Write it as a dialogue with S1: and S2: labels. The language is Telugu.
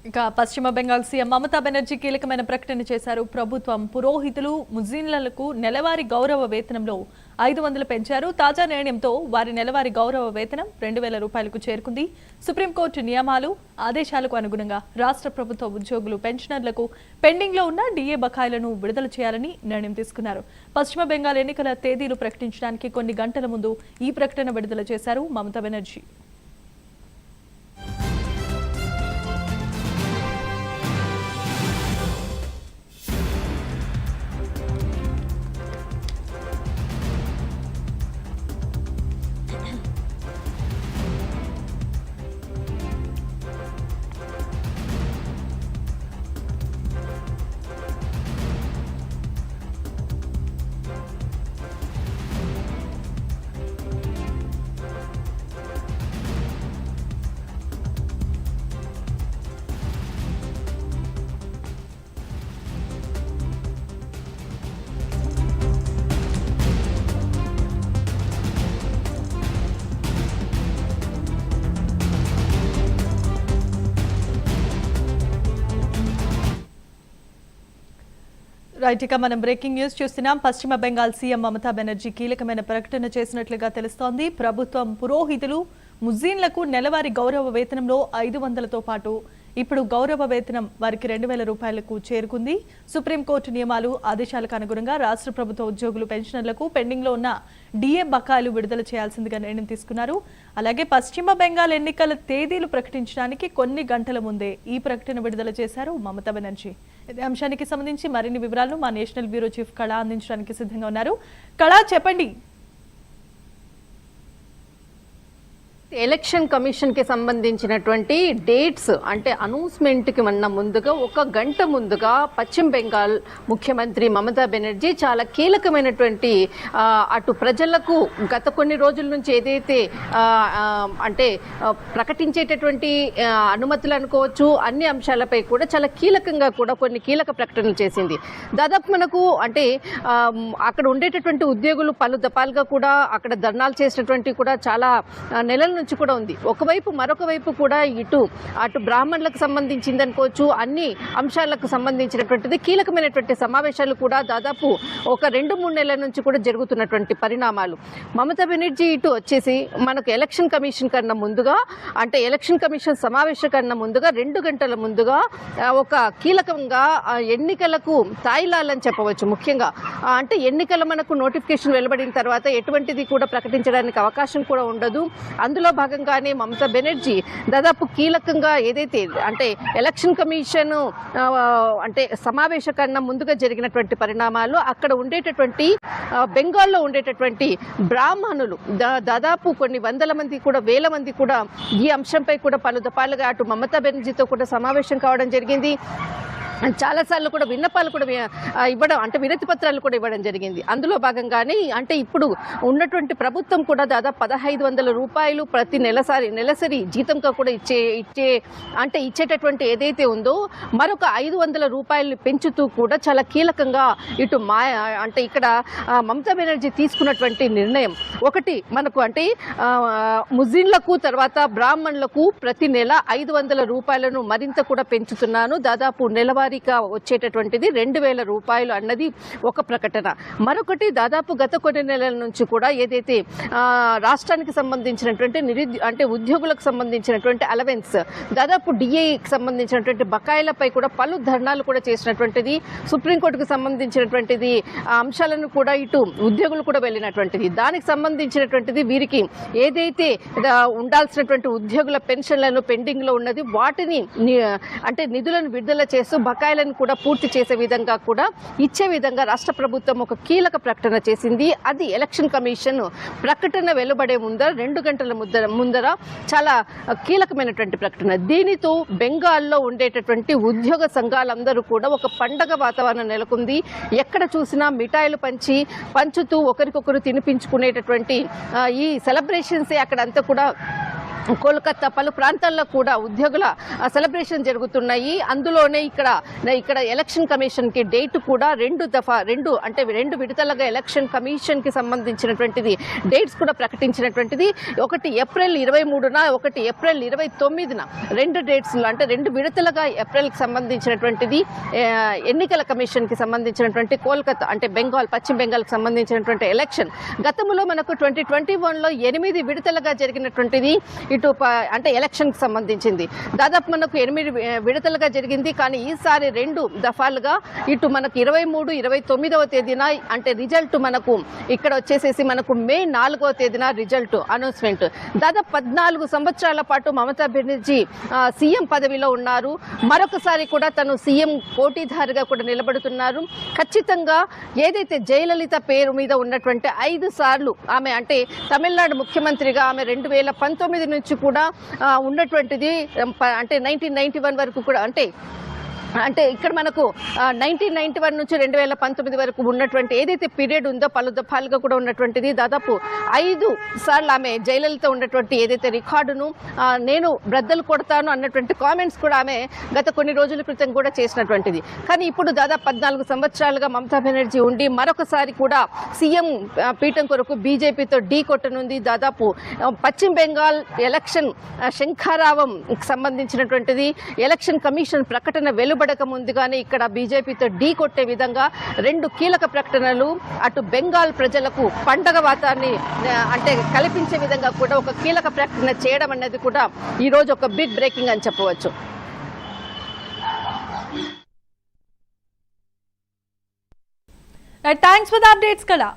S1: ఇక పశ్చిమ బెంగాల్ సీఎం మమతా బెనర్జీ కీలకమైన ప్రకటన చేశారు. ప్రభుత్వం పురోహితులు ముస్లింలకు నెలవారీ గౌరవ వేతనంలో 500 పెంచారు. తాజా నిర్ణయంతో వారి నెలవారీ గౌరవ వేతనం 2000 రూపాయలకు చేరుకుంది. సుప్రీంకోర్టు నియమాలు ఆదేశాలకు అనుగుణంగా రాష్ట్ర ప్రభుత్వ ఉద్యోగులు పెన్షనర్లకు పెండింగ్ లో ఉన్న డిఏ బకాయిలను విడుదల చేయాలని నిర్ణయం తీసుకున్నారు. పశ్చిమ బెంగాల్ ఎన్నికల తేదీలు ప్రకటించడానికి కొన్ని గంటల ముందు ఈ ప్రకటన విడుదల చేశారు మమతా బెనర్జీ. రైట్, ఇక మనం బ్రేకింగ్ న్యూస్ చూస్తున్నాం. పశ్చిమ బెంగాల్ సీఎం మమతా బెనర్జీ కీలకమైన ప్రకటన చేసినట్లుగా తెలుస్తోంది. ప్రభుత్వం పురోహితులు ముస్లింలకు నెలవారీ గౌరవ వేతనంలో 500తో పాటు ఇప్పుడు గౌరవ వేతనం వారికి 2000 రూపాయలకు చేరుకుంది. సుప్రీంకోర్టు నియమాలు ఆదేశాలకు అనుగుణంగా రాష్ట్ర ప్రభుత్వ ఉద్యోగులు పెన్షనర్లకు పెండింగ్ లో ఉన్న డిఏ బకాయిలు విడుదల చేయాల్సిందిగా నిర్ణయం తీసుకున్నారు. అలాగే పశ్చిమ బెంగాల్ ఎన్నికల తేదీలు ప్రకటించడానికి కొన్ని గంటల ముందే ఈ ప్రకటన విడుదల చేశారు మమతా బెనర్జీ. ఇదే అంశానికి సంబంధించి మరిన్ని వివరాలను మా నేషనల్ బ్యూరో చీఫ్ కళా అందించడానికి సిద్ధంగా ఉన్నారు. కళా, చెప్పండి.
S2: ఎలక్షన్ కమిషన్ కి సంబంధించినటువంటి డేట్స్ అంటే అనౌన్స్మెంట్ కి ముందుగా ఒక గంట ముందుగా పశ్చిమ బెంగాల్ ముఖ్యమంత్రి మమతా బెనర్జీ చాలా కీలకమైనటువంటి అటు ప్రజలకు గత కొన్ని రోజుల నుంచి ఏదైతే అంటే ప్రకటించేటటువంటి అనుమతులు అనుకోవచ్చు, అన్ని అంశాలపై కూడా చాలా కీలకంగా కూడా కొన్ని కీలక ప్రకటనలు చేసింది. దాదాపు మనకు అంటే అక్కడ ఉండేటటువంటి ఉద్యోగులు పలు దఫాలుగా కూడా అక్కడ ధర్నాలు చేసినటువంటి కూడా చాలా నెలల నుంచి కూడా ఉంది. ఒకవైపు మరొక వైపు కూడా అటు బ్రాహ్మణులకు సంబంధించింది అనుకోవచ్చు, అన్ని అంశాలకు సంబంధించినటువంటిది కీలకమైనటువంటి సమావేశాలు కూడా దాదాపు ఒక 2-3 నెలల నుంచి కూడా జరుగుతున్నటువంటి పరిణామాలు. మమతా బెనర్జీ ఇటు వచ్చేసి మనకు ఎలక్షన్ కమిషన్ కన్నా ముందుగా అంటే ఎలక్షన్ కమిషన్ సమావేశం కన్నా ముందుగా 2 గంటల ముందుగా ఒక కీలకంగా ఎన్నికలకు తాయిలాలని చెప్పవచ్చు. ముఖ్యంగా అంటే ఎన్నికల మనకు నోటిఫికేషన్ వెలువడిన తర్వాత ఎటువంటిది కూడా ప్రకటించడానికి అవకాశం కూడా ఉండదు. అందులో భాగంగానే మమతా బెనర్జీ దాదాపు కీలకంగా ఏదైతే అంటే ఎలక్షన్ కమిషన్ అంటే సమావేశ కన్నా ముందుగా జరిగినటువంటి పరిణామాలు అక్కడ ఉండేటటువంటి బెంగాల్లో ఉండేటటువంటి బ్రాహ్మణులు దాదాపు కొన్ని వందల మంది కూడా వేల మంది కూడా ఈ అంశంపై కూడా పలు దఫాలుగా అటు మమతా బెనర్జీతో కూడా సమావేశం కావడం జరిగింది. చాలాసార్లు కూడా విన్నపాలు కూడా ఇవ్వడం అంటే వినతి పత్రాలు కూడా ఇవ్వడం జరిగింది. అందులో భాగంగానే అంటే ఇప్పుడు ఉన్నటువంటి ప్రభుత్వం కూడా దాదాపు 1500 రూపాయలు ప్రతి నెలసరి జీతంగా కూడా ఇచ్చేటటువంటి ఏదైతే ఉందో మరొక 500 రూపాయలు పెంచుతూ కూడా చాలా కీలకంగా ఇటు అంటే ఇక్కడ మమతా బెనర్జీ తీసుకున్నటువంటి నిర్ణయం ఒకటి మనకు అంటే ముస్లింలకు తర్వాత బ్రాహ్మణులకు ప్రతి నెల 500 రూపాయలను మరింత కూడా పెంచుతున్నాను, దాదాపు నెలవారీ వచ్చేటటువంటిది 2000 రూపాయలు అన్నది ఒక ప్రకటన. మరొకటి దాదాపు గత కొన్ని నెలల నుంచి కూడా ఏదైతే రాష్ట్రానికి సంబంధించినటువంటి అంటే ఉద్యోగులకు సంబంధించినటువంటి అలవెన్స్ దాదాపు డిఏకి సంబంధించినటువంటి బకాయిలపై కూడా పలు ధర్నాలు కూడా చేసినటువంటిది, సుప్రీంకోర్టుకు సంబంధించినటువంటిది అంశాలను కూడా ఇటు ఉద్యోగులు కూడా వెళ్ళినటువంటిది. దానికి సంబంధించినటువంటిది వీరికి ఏదైతే ఉండాల్సినటువంటి ఉద్యోగుల పెన్షన్లను పెండింగ్ లో ఉన్నది వాటిని అంటే నిధులను విడుదల చేస్తూ బకాయిలను కూడా పూర్తి చేసే విధంగా కూడా ఇచ్చే విధంగా రాష్ట్ర ప్రభుత్వం ఒక కీలక ప్రకటన చేసింది. అది ఎలక్షన్ కమిషన్ ప్రకటన వెలువడే ముందర 2 గంటల ముందర చాలా కీలకమైనటువంటి ప్రకటన. దీనితో బెంగాల్లో ఉండేటటువంటి ఉద్యోగ సంఘాలందరూ కూడా ఒక పండగ వాతావరణం నెలకొంది. ఎక్కడ చూసినా మిఠాయిలు పంచుతూ ఒకరికొకరు తినిపించుకునేటటువంటి ఈ సెలబ్రేషన్సే అక్కడంతా కూడా కోల్కతా పలు ప్రాంతాల్లో కూడా ఉద్యోగుల సెలబ్రేషన్ జరుగుతున్నాయి. అందులోనే ఇక్కడ ఎలక్షన్ కమిషన్ కి డేట్ కూడా రెండు విడతలుగా ఎలక్షన్ కమిషన్ కి సంబంధించినటువంటిది డేట్స్ కూడా ప్రకటించినటువంటిది. ఒకటి ఏప్రిల్ 23న, ఒకటి ఏప్రిల్ 29న, రెండు డేట్స్ అంటే రెండు విడతలుగా ఏప్రిల్ కి సంబంధించినటువంటిది ఎన్నికల కమిషన్ కి సంబంధించినటువంటి కోల్కతా అంటే పశ్చిమ బెంగాల్ కి సంబంధించినటువంటి ఎలక్షన్. గతంలో మనకు 2021లో 8 విడతలుగా జరిగినటువంటిది ఇటు అంటే ఎలక్షన్ కి సంబంధించింది. దాదాపు మనకు 8 విడతలుగా జరిగింది. కానీ ఈసారి 2 దఫాలుగా ఇటు మనకు 23, 29వ తేదీన అంటే రిజల్ట్ మనకు ఇక్కడ వచ్చేసేసి మనకు మే 4వ తేదీన రిజల్ట్ అనౌన్స్మెంట్. దాదాపు 14 సంవత్సరాల పాటు మమతా బెనర్జీ సీఎం పదవిలో ఉన్నారు. మరొకసారి కూడా తను సీఎం పోటీదారుగా కూడా నిలబడుతున్నారు. ఖచ్చితంగా ఏదైతే జయలలిత పేరు మీద ఉన్నటువంటి 5 సార్లు ఆమె అంటే తమిళనాడు ముఖ్యమంత్రిగా ఆమె 2019 నుంచి కూడా ఉన్నటువంటిది అంటే 1991 వరకు కూడా అంటే ఇక్కడ మనకు 1991 నుంచి 2019 వరకు ఉన్నటువంటి ఏదైతే పీరియడ్ ఉందో పలు దఫాలుగా కూడా ఉన్నటువంటిది. దాదాపు 5 సార్లు ఆమె జయలలిత ఉన్నటువంటి ఏదైతే రికార్డును నేను బ్రద్దలు కొడతాను అన్నటువంటి కామెంట్స్ కూడా ఆమె గత కొన్ని రోజుల క్రితం కూడా చేసినటువంటిది. కానీ ఇప్పుడు దాదాపు 14 సంవత్సరాలుగా మమతా బెనర్జీ ఉండి మరొకసారి కూడా సీఎం పీఠం కొరకు బీజేపీతో ఢీ కొట్టనుంది. దాదాపు పశ్చిమ బెంగాల్ ఎలక్షన్ శంఖారావం సంబంధించినటువంటిది ఎలక్షన్ కమిషన్ ప్రకటన వెలువడక ముందుగానే ఇక్కడ బీజేపీతో ఢీ కొట్టే విధంగా 2 కీలక ప్రకటనలు అటు బెంగాల్ ప్రజలకు పండగ వాతాన్ని అంటే కల్పించే విధంగా కూడా ఒక కీలక ప్రకటన చేయడం అనేది కూడా ఈ రోజు ఒక బిగ్ బ్రేకింగ్ అని చెప్పవచ్చు.
S1: థ్యాంక్స్ ఫర్ ద అప్డేట్స్ కదా.